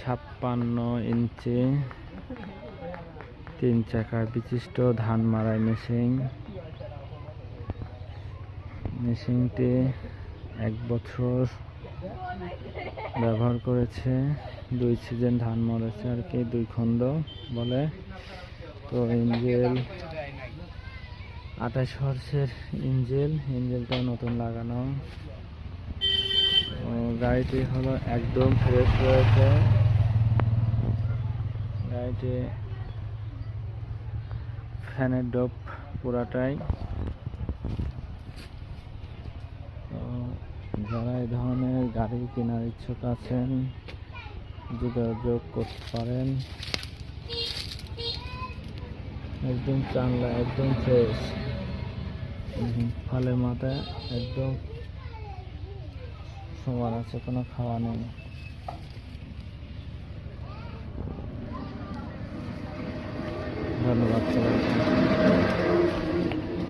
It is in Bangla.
56 ইঞ্চি 3 চাকা বিশিষ্ট ধান মাড়াই মেশিনটি 1 বছর ব্যবহার করেছে, 2 সিজন ধান মরেছে আর কি, 2 খণ্ড বলে। তো ইঞ্জিল 28 হর্সের ইঞ্জিলটা নতুন লাগানো। গাড়িটি হলো একদম ফ্রেশ রয়েছে। গাড়িটি ফ্যানের ডোপ পুরাটাই। তো যারা এই ধরনের গাড়ি কেনার ইচ্ছুক আছেন যোগাযোগ করতে পারেন। একদম চাংলা, একদম ফ্রেশ, ফলের মাথায় একদম সবার আছে, কোনো খাওয়া নেই। ধন্যবাদ সবাইকে।